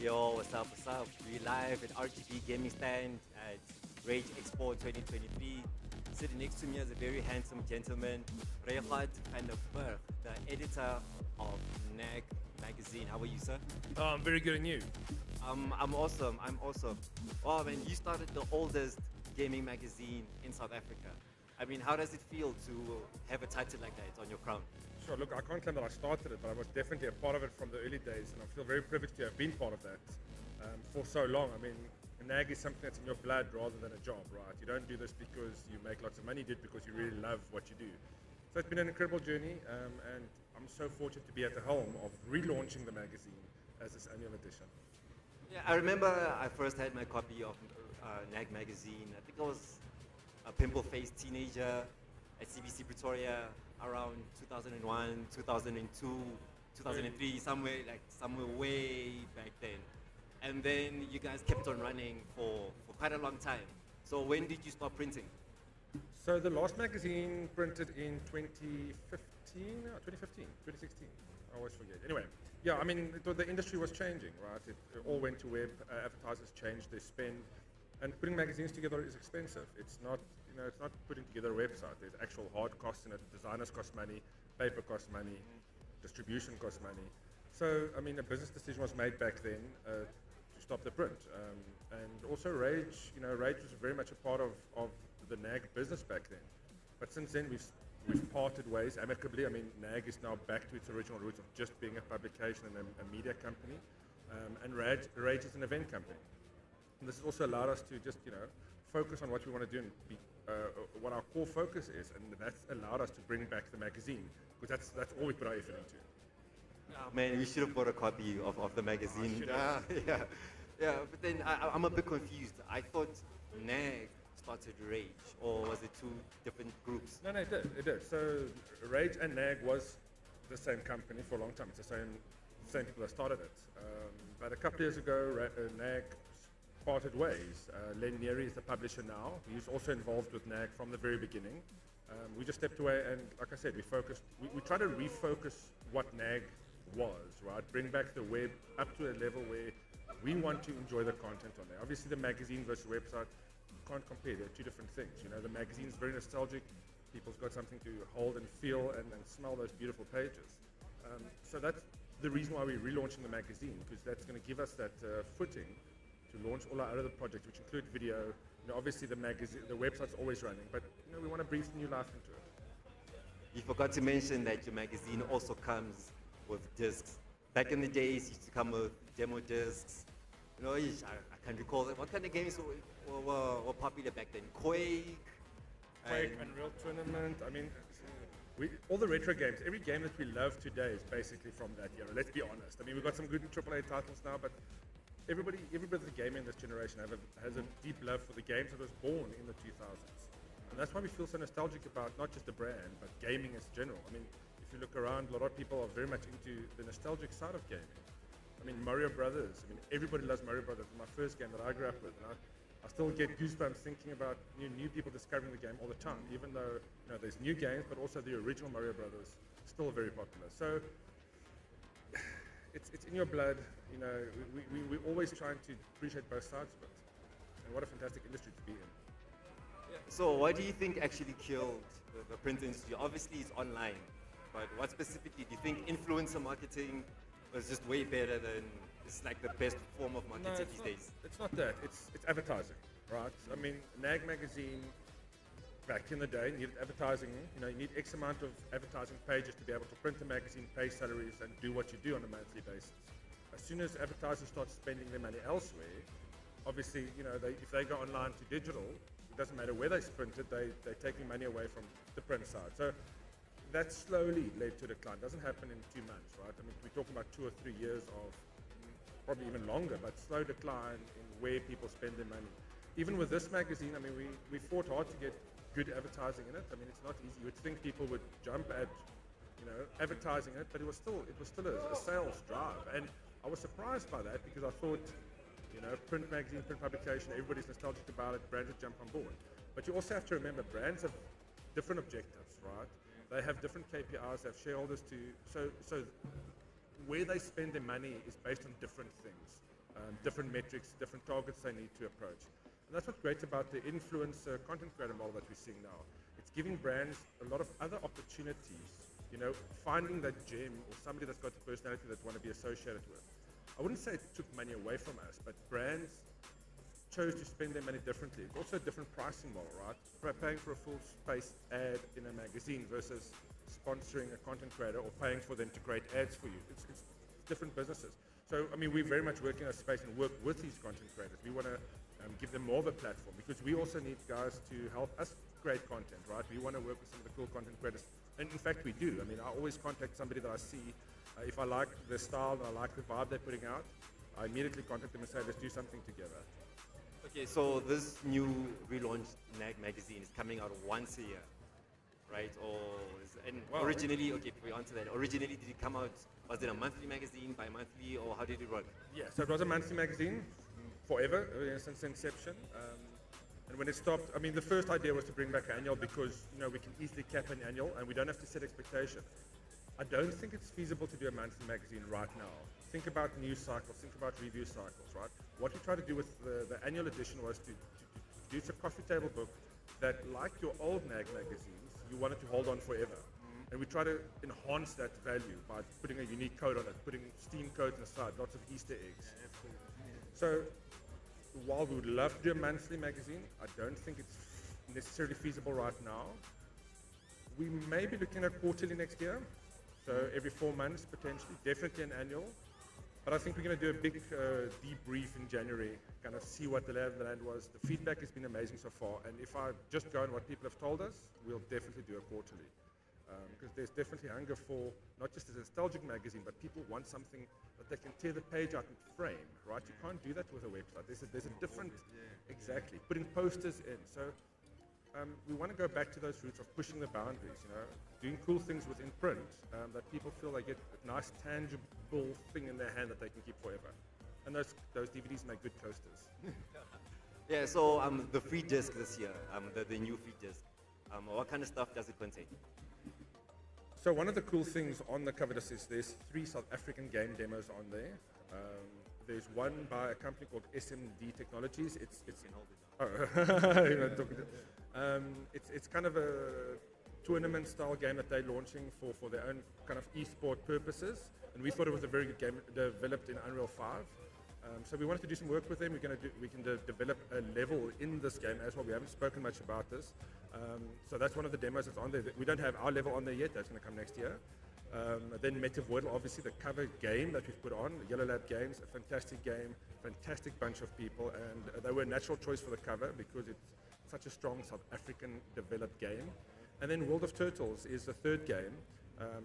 Yo, what's up, what's up? We live at RGB Gaming Stand at rAge Expo 2023. Sitting next to me is a very handsome gentleman, Regardt and Berg, the editor of NAG magazine. How are you, sir? Oh, I'm very good, and you? I'm awesome, I'm awesome. Oh man, you started the oldest gaming magazine in South Africa. I mean, how does it feel to have a title like that on your crown? Sure, look, I can't claim that I started it, but I was definitely a part of it from the early days, and I feel very privileged to have been part of that for so long. I mean, a NAG is something that's in your blood rather than a job, right? You don't do this because you make lots of money, you do it because you really love what you do. So it's been an incredible journey, and I'm so fortunate to be at the helm of relaunching the magazine as this annual edition. Yeah, I remember I first had my copy of NAG magazine. I think I was a pimple-faced teenager at CBC Pretoria around 2001, 2002, 2003, somewhere way back then. And then you guys kept on running for quite a long time. So when did you stop printing? So the last magazine printed in 2015, 2016. I always forget. Anyway, yeah, I mean, the industry was changing, right? It all went to web. Advertisers changed their spend, and putting magazines together is expensive. It's not, it's not putting together a website. There's actual hard costs in it. Designers cost money, paper costs money, distribution costs money. So, I mean, a business decision was made back then to stop the print. And also rAge, rAge was very much a part of the NAG business back then. But since then, we've parted ways amicably. I mean, NAG is now back to its original roots of just being a publication and a media company. And rAge is an event company. And this has also allowed us to just, focus on what we want to do and be, what our core focus is. And that's allowed us to bring back the magazine, because that's all we put our effort into. Oh, man, we should have bought a copy of the magazine. Yeah, but then I'm a bit confused. I thought NAG started rAge, or was it two different groups? No, it did. So rAge and NAG was the same company for a long time. It's the same people that started it. But a couple of years ago, NAG parted ways. Len Neary is the publisher now. He's also involved with NAG from the very beginning. We just stepped away, and like I said, we try to refocus what NAG was, right? Bring back the web up to a level where we want to enjoy the content on there. Obviously, the magazine versus website, you can't compare. They're two different things. The magazine is very nostalgic. People's got something to hold and feel and smell those beautiful pages. So that's the reason why we're relaunching the magazine, because that's going to give us that footing to launch all our other projects, which include video. Obviously the website's always running, but we want to breathe new life into it. You forgot to mention that your magazine also comes with discs. Back in the days, it used to come with demo discs. I can't recall what kind of games were popular back then. Quake, Unreal Tournament. I mean, all the retro games, every game that we love today is basically from that era. Let's be honest. I mean, we've got some good AAA titles now, but everybody that's gaming in this generation has a deep love for the games that was born in the 2000s. And that's why we feel so nostalgic about not just the brand, but gaming as general. I mean, if you look around, a lot of people are very much into the nostalgic side of gaming. I mean, Mario Brothers. I mean, everybody loves Mario Brothers. It's my first game that I grew up with. And I still get goosebumps thinking about new people discovering the game all the time, even though there's new games, but also the original Mario Brothers still very popular. So it's in your blood. We're always trying to appreciate both sides of it. And what a fantastic industry to be in. So what do you think actually killed the print industry? Obviously it's online, but what specifically, do you think influencer marketing was just way better than, it's like the best form of marketing these days? It's not that, it's advertising, right? I mean, NAG magazine back in the day needed advertising. You need X amount of advertising pages to be able to print a magazine, pay salaries, and do what you do on a monthly basis. As soon as advertisers start spending their money elsewhere, obviously, if they go online to digital, it doesn't matter where they sprint it, they're taking money away from the print side. So that slowly led to decline. It doesn't happen in 2 months, right? I mean, we're talking about 2 or 3 years of, probably even longer, but slow decline in where people spend their money. Even with this magazine, I mean, we fought hard to get good advertising in it. I mean, it's not easy. You would think people would jump at, advertising it, but it was still a sales drive. And I was surprised by that, because I thought, print magazine, print publication, everybody's nostalgic about it, brands would jump on board. But you also have to remember, brands have different objectives, right? They have different KPIs, they have shareholders so where they spend their money is based on different things. different metrics, different targets they need to approach. And that's what's great about the influencer content creator model that we're seeing now. It's giving brands a lot of other opportunities, you know, finding that gem or somebody that's got the personality that want to be associated with. I wouldn't say it took money away from us, but brands chose to spend their money differently. It's also a different pricing model, right? Paying for a full space ad in a magazine versus sponsoring a content creator or paying for them to create ads for you. It's different businesses. So, I mean, we very much work in a space and work with these content creators. We want to give them more of a platform because we also need guys to help us create content, right? We want to work with some of the cool content creators. And in fact, we do. I mean, I always contact somebody that I see. If I like the style and I like the vibe they're putting out, I immediately contact them and say, let's do something together. Okay, so this new relaunched NAG magazine is coming out once a year, right? Originally, okay, before we answer that, originally did it come out, was it a monthly magazine, bi-monthly, or how did it work? Yeah, so it was a monthly magazine forever, since inception. And when it stopped, I mean, the first idea was to bring back annual because, you know, we can easily cap an annual and we don't have to set expectation. I don't think it's feasible to do a monthly magazine right now. Think about news cycles, think about review cycles, right? What we tried to do with the annual edition was to do a coffee table book that, like your old NAG magazines, you wanted to hold on forever. And we try to enhance that value by putting a unique code on it, putting Steam codes inside, lots of Easter eggs. So while we would love to do a monthly magazine, I don't think it's necessarily feasible right now. We may be looking at quarterly next year, so every 4 months potentially, definitely an annual. But I think we're going to do a big debrief in January, kind of see what the lay of the land was. The feedback has been amazing so far, and if I just go on what people have told us, we'll definitely do a quarterly. Because there's definitely hunger for not just a nostalgic magazine, but people want something that they can tear the page out and frame, right? You can't do that with a website. There's a different, exactly, putting posters in. So we want to go back to those roots of pushing the boundaries, you know, doing cool things within print that people feel they get a nice tangible thing in their hand that they can keep forever. And those DVDs make good coasters. Yeah, so the free disc this year, the new free disc, what kind of stuff does it contain? So one of the cool things on the cover disc is there's 3 South African game demos on there. There's one by a company called SMD Technologies. It's kind of a tournament style game that they're launching for their own kind of esport purposes. And we thought it was a very good game developed in Unreal 5. So we wanted to do some work with them. We can develop a level in this game as well. We haven't spoken much about this. So that's one of the demos that's on there. We don't have our level on there yet. That's going to come next year. Then Metavoidal, obviously the cover game that we've put on, Yellow Lab Games, a fantastic game, fantastic bunch of people, and they were a natural choice for the cover because it's such a strong South African developed game. And then World of Turtles is the third game,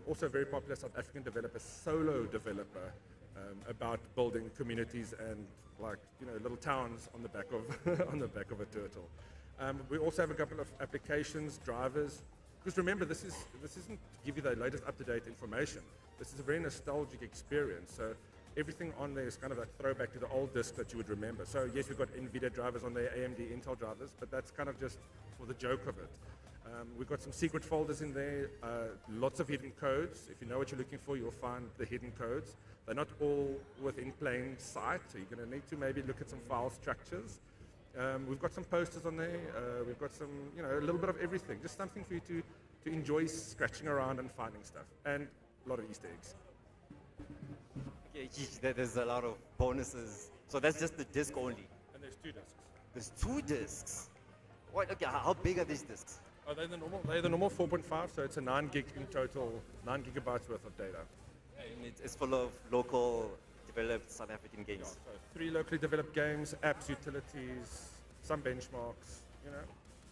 also a very popular South African developer, solo developer, about building communities and little towns on the back of on the back of a turtle. We also have a couple of applications, drivers. Because remember, this isn't to give you the latest up-to-date information. This is a very nostalgic experience. So everything on there is kind of a throwback to the old disc that you would remember. So yes, we've got NVIDIA drivers on there, AMD, Intel drivers, but that's kind of just for the joke of it. We've got some secret folders in there, lots of hidden codes. If you know what you're looking for, you'll find the hidden codes. They're not all within plain sight, so you're going to need to maybe look at some file structures. We've got some posters on there. We've got some, a little bit of everything. Just something for you to enjoy scratching around and finding stuff. And a lot of Easter eggs. Okay, there's a lot of bonuses. So that's just the disc only? And there's 2 discs. There's 2 discs? What? Okay, how big are these discs? Oh, they're the normal 4.5, so it's a 9 gig in total, 9 gigabytes worth of data. And it's full of local developed South African games. Yeah, so 3 locally developed games, apps, utilities, some benchmarks,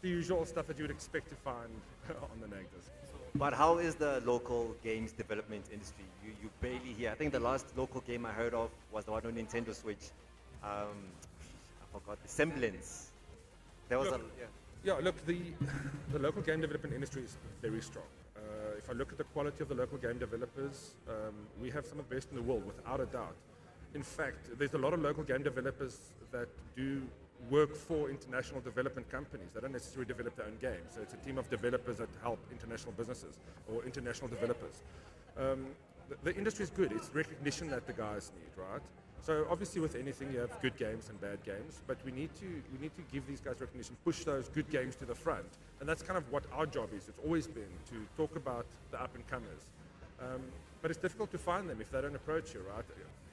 the usual stuff that you would expect to find on the NAG disc. But how is the local games development industry? You barely hear. I think the last local game I heard of was the one on Nintendo Switch. I forgot, the Semblance. There was look, the local game development industry is very strong. If I look at the quality of the local game developers, we have some of the best in the world, without a doubt. In fact, there's a lot of local game developers that do work for international development companies. They don't necessarily develop their own games. So it's a team of developers that help international businesses or international developers. The industry is good. It's recognition that the guys need, right? So obviously with anything you have good games and bad games, but we need to give these guys recognition, push those good games to the front, and that's kind of what our job is. It's always been to talk about the up and comers, but it's difficult to find them if they don't approach you, right?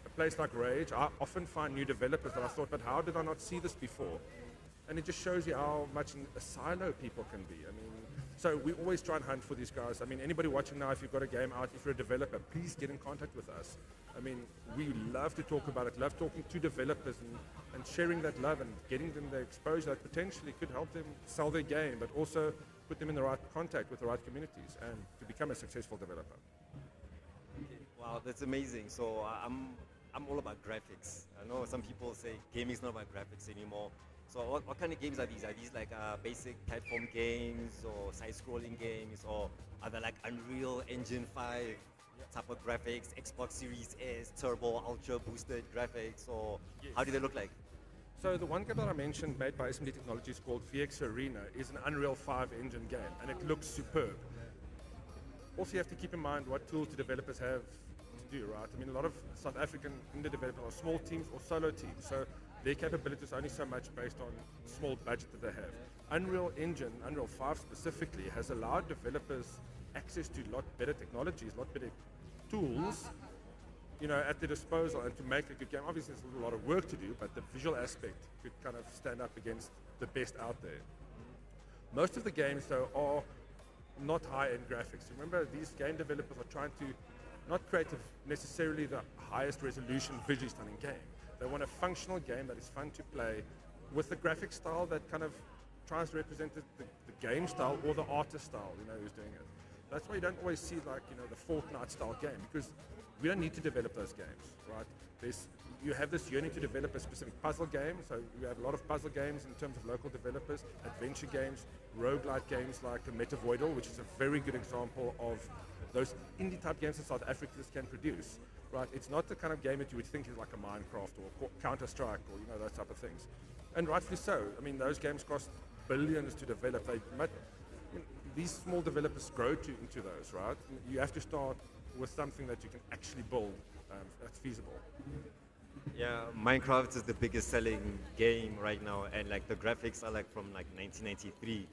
A place like rAge, I often find new developers that I thought, but how did I not see this before? And it just shows you how much in a silo people can be. I mean, so we always try and hunt for these guys. I mean, anybody watching now, if you've got a game out, if you're a developer, please get in contact with us. I mean, we love to talk about it, love talking to developers and sharing that love and getting them the exposure that potentially could help them sell their game, but also put them in the right contact with the right communities and to become a successful developer. Wow, that's amazing. So I'm all about graphics. I know some people say gaming is not about graphics anymore. So what kind of games are these? Are these like basic platform games or side-scrolling games, or are they like Unreal Engine 5 type of graphics, Xbox Series S, turbo, ultra boosted graphics, or how do they look like? So the one game that I mentioned made by SMD Technologies called VX Arena is an Unreal 5 engine game, and it looks superb. Also, you have to keep in mind what tools the developers have to do, right? I mean, a lot of South African indie developers are small teams or solo teams, so their capabilities are only so much based on small budget that they have. Unreal Engine, Unreal 5 specifically, has allowed developers access to a lot better technologies, a lot better tools, you know, at their disposal, and to make a good game. Obviously, there's a lot of work to do, but the visual aspect could kind of stand up against the best out there. Most of the games, though, are not high-end graphics. Remember, these game developers are trying to not create necessarily the highest resolution visually stunning game. They want a functional game that is fun to play with the graphic style that kind of tries to represent the game style or the artist style, you know, who's doing it. That's why you don't always see, like, you know, the Fortnite style game, because we don't need to develop those games, right? You have this yearning to develop a specific puzzle game, so you have a lot of puzzle games in terms of local developers, adventure games, roguelike games like Metavoidal, which is a very good example of those indie type games that South Africans can produce, right? It's not the kind of game that you would think is like a Minecraft or Counter-Strike or, you know, those type of things. And rightfully so. I mean, those games cost billions to develop. These small developers grow into those, right? You have to start with something that you can actually build that's feasible. Yeah, Minecraft is the biggest selling game right now, and like the graphics are like from like 1993.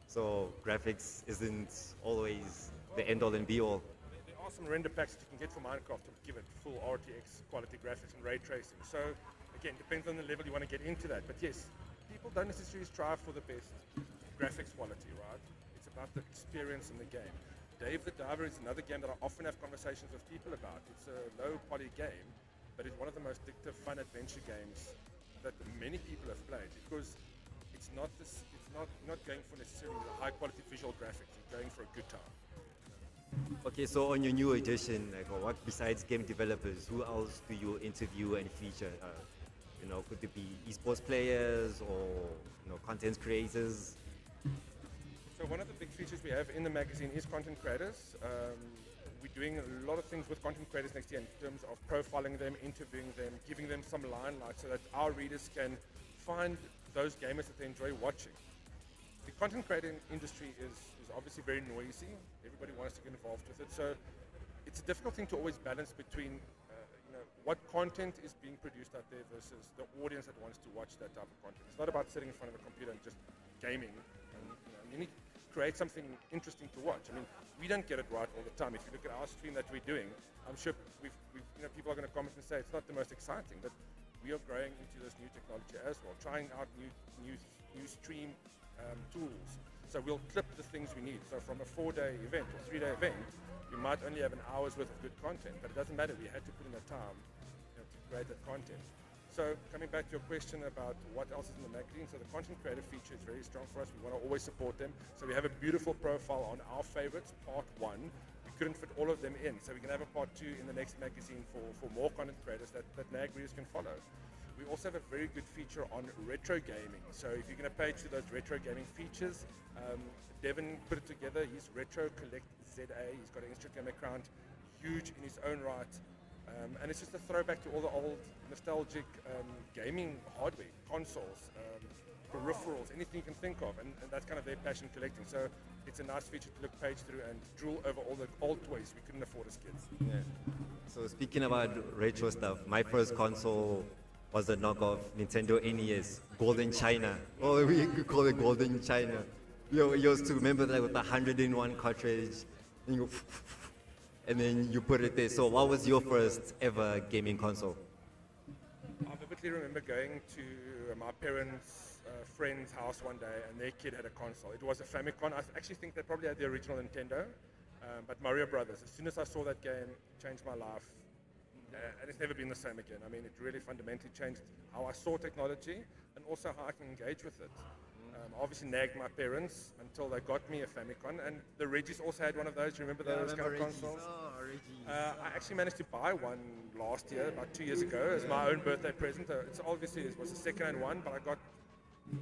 So graphics isn't always the end all and be all. There are some render packs that you can get for Minecraft to give it full RTX quality graphics and ray tracing. So again, depends on the level you want to get into that. But yes, people don't necessarily strive for the best graphics quality, right? It's about the experience in the game. Dave the Diver is another game that I often have conversations with people about. It's a low poly game, but it's one of the most addictive, fun adventure games that many people have played, because it's not going for necessarily the high quality visual graphics. You're going for a good time. Okay, so on your new edition, like what besides game developers, who else do you interview and feature? You know, could it be esports players or, you know, content creators? So one of the big features we have in the magazine is content creators. We're doing a lot of things with content creators next year in terms of profiling them, interviewing them, giving them some limelight so that our readers can find those gamers that they enjoy watching. The content creating industry is obviously very noisy. Everybody wants to get involved with it. So it's a difficult thing to always balance between what content is being produced out there versus the audience that wants to watch that type of content. It's not about sitting in front of a computer and just gaming. And, you need to create something interesting to watch. I mean, we don't get it right all the time. If you look at our stream that we're doing, I'm sure people are going to comment and say it's not the most exciting, but we are growing into this new technology as well, trying out new stream tools. So we'll clip the things we need. So from a 4-day event or 3-day event, you might only have an hour's worth of good content, but it doesn't matter. We had to put in the time to create that content. So coming back to your question about what else is in the magazine, so the content creator feature is very strong for us. We want to always support them. So we have a beautiful profile on our favorites, part 1. We couldn't fit all of them in, so we're going to have a part 2 in the next magazine for more content creators that NAG readers can follow. We also have a very good feature on retro gaming. So if you're going to page to those retro gaming features, Devin put it together. He's Retro Collect ZA. He's got an Instagram account, huge in his own right. And it's just a throwback to all the old nostalgic gaming hardware, consoles, peripherals, anything you can think of, and that's kind of their passion collecting. So it's a nice feature to look page through and drool over all the old toys we couldn't afford as kids. Yeah. So speaking about retro stuff, my first console was a knockoff Nintendo NES, Golden China. Oh, we could call it Golden China. You used to remember that with the 101 cartridge, and, and then you put it there. So what was your first ever gaming console? I vividly remember going to my parents' friend's house one day, and their kid had a console. It was a Famicom. I actually think they probably had the original Nintendo, but Mario Brothers. As soon as I saw that game, it changed my life, and it's never been the same again. I mean, it really fundamentally changed how I saw technology and also how I can engage with it. Obviously nagged my parents until they got me a Famicom, and the Regis also had one of those. You remember those kind of consoles? Oh, I actually managed to buy one last year, about 2 years ago, as my own birthday present. It's obviously it was a second-hand one, but I got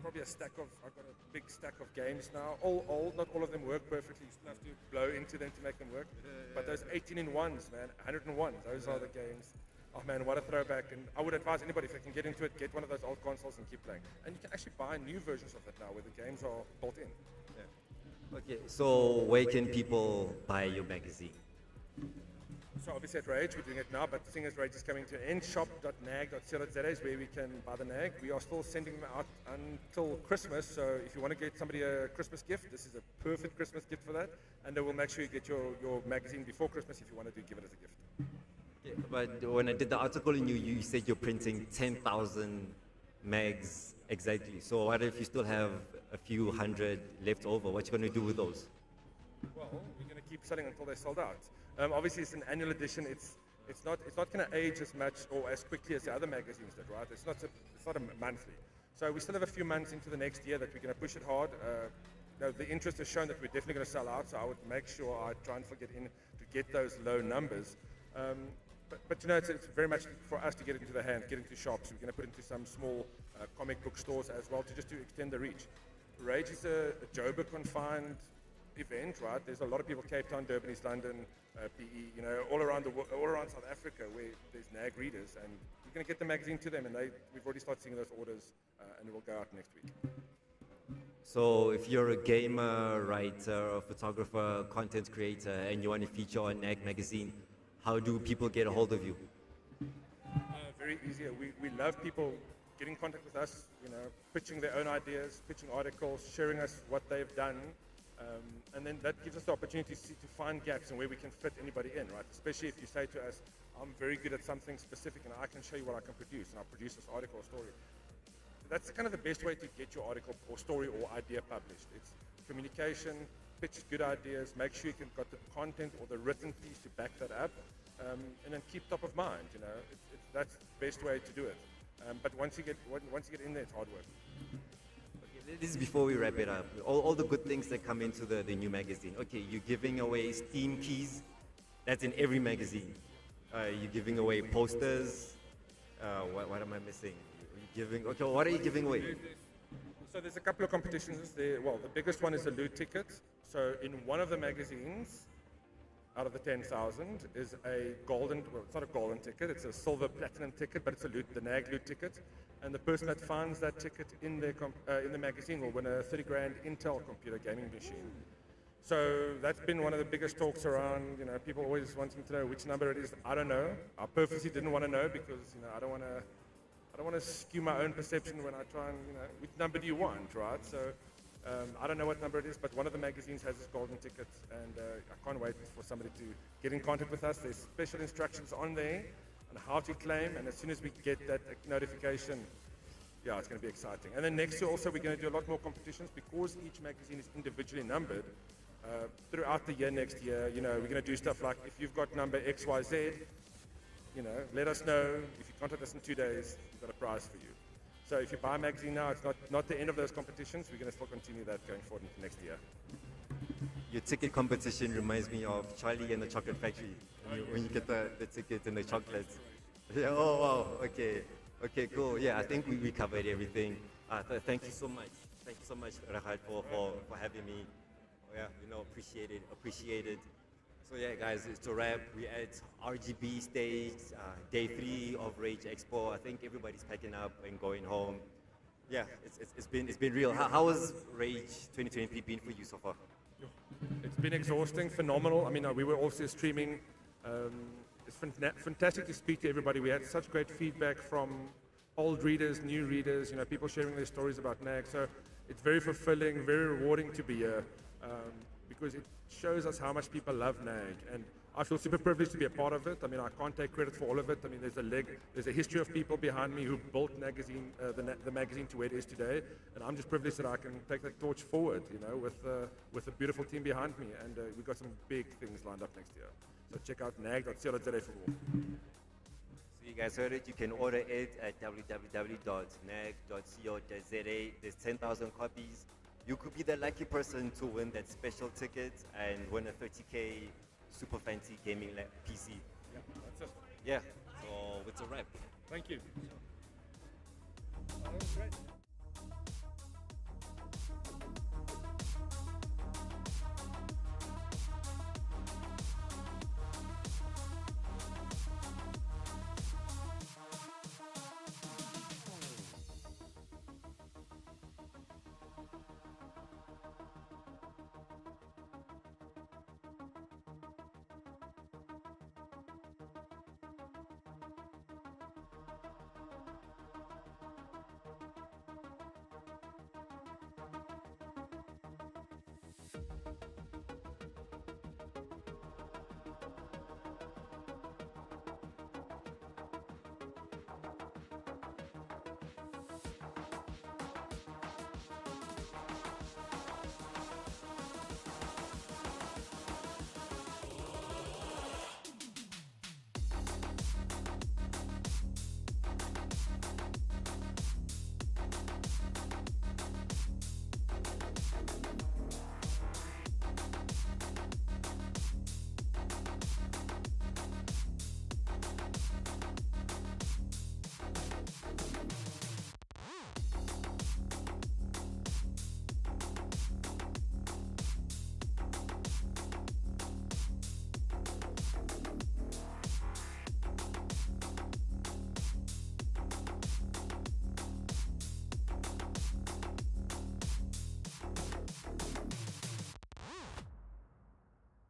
probably I got a big stack of games now. All old, not all of them work perfectly. You still have to blow into them to make them work. But those 18-in-1s, man, 101, those are the games. Oh man, what a throwback. And I would advise anybody, if they can get into it, get one of those old consoles and keep playing. And you can actually buy new versions of it now where the games are built in. Yeah. Okay, so where can people buy your magazine? So obviously at rAge, we're doing it now, but the thing is rAge is coming to an end. Shop.nag.co.za is where we can buy the nag. We are still sending them out until Christmas, so if you want to get somebody a Christmas gift, this is a perfect Christmas gift for that. And we'll make sure you get your magazine before Christmas if you want to give it as a gift. Yeah, but when I did the article in you said you're printing 10,000 mags exactly. So what if you still have a few hundred left over? What you going to do with those? Well, we're going to keep selling until they're sold out. Obviously, it's an annual edition. It's not going to age as much or as quickly as the other magazines did, right? It's not a monthly. So we still have a few months into the next year that we're going to push it hard. The interest has shown that we're definitely going to sell out. So I would make sure I try and get those low numbers. But you know, it's very much for us to get into the hand, get into shops. We're going to put into some small comic book stores as well to extend the reach. rAge is a Joburg confined event, right? There's a lot of people, Cape Town, Durban, East London, PE, you know, all around South Africa where there's NAG readers, and we're going to get the magazine to them, and we've already started seeing those orders, and it will go out next week. So if you're a gamer, writer, photographer, content creator, and you want to feature on NAG magazine, how do people get a hold of you? Very easy. We love people getting in contact with us, you know, pitching their own ideas, pitching articles, sharing us what they've done. And then that gives us the opportunity to find gaps and where we can fit anybody in, right? Especially if you say to us, I'm very good at something specific and I can show you what I can produce, and I'll produce this article or story. That's kind of the best way to get your article or story or idea published. It's communication, pitch good ideas, make sure you've got the content or the written piece to back that up, and then keep top of mind, you know. That's the best way to do it. But once you get in there, it's hard work. This is before we wrap it up. All the good things that come into the new magazine. Okay, you're giving away Steam keys. That's in every magazine. You're giving away posters. What am I missing? What are you giving away? So there's a couple of competitions there. Well, the biggest one is the loot ticket. So in one of the magazines, out of the 10,000, is a golden, well, it's not a golden ticket, it's a silver platinum ticket, but it's the NAG loot ticket. And the person that finds that ticket in the magazine will win a 30 grand Intel computer gaming machine. So that's been one of the biggest talks around, you know, people always wanting to know which number it is. I don't know. I purposely didn't want to know because, you know, I don't want to skew my own perception when I try and, you know, which number do you want, right? So I don't know what number it is, but one of the magazines has this golden ticket, and I can't wait for somebody to get in contact with us. There's special instructions on there on how to claim, and as soon as we get that notification, yeah, it's going to be exciting. And then next year also we're going to do a lot more competitions because each magazine is individually numbered. Throughout the year next year, you know, we're going to do stuff like if you've got number XYZ, you know, let us know. If you contact us in 2 days, we've got a prize for you. So if you buy a magazine now, it's not the end of those competitions. We're going to still continue that going forward into next year. Your ticket competition reminds me of Charlie and the Chocolate Factory. When you get the tickets and the chocolates. Yeah, oh, wow, okay, cool. Yeah, I think we covered everything. Thank you so much. Thank you so much, Regardt, for having me. Yeah, you know, appreciate it. So yeah, guys, it's a wrap. We're at RGB stage, day 3 of rAge Expo. I think everybody's packing up and going home. Yeah, it's been real. How has rAge 2023 been for you so far? It's been exhausting, phenomenal. I mean, we were also streaming. It's fantastic to speak to everybody. We had such great feedback from old readers, new readers, people sharing their stories about NAG. So it's very fulfilling, very rewarding to be here because it shows us how much people love NAG. And I feel super privileged to be a part of it. I mean, I can't take credit for all of it. I mean, there's a history of people behind me who built the magazine to where it is today, and I'm just privileged that I can take that torch forward, with a beautiful team behind me, and we've got some big things lined up next year. So check out nag.co.za for more. So you guys heard it. You can order it at www.nag.co.za. There's 10,000 copies. You could be the lucky person to win that special ticket and win a 30K super fancy gaming PC. Yeah, that's it. Yeah, so it's a wrap. Thank you. That was great.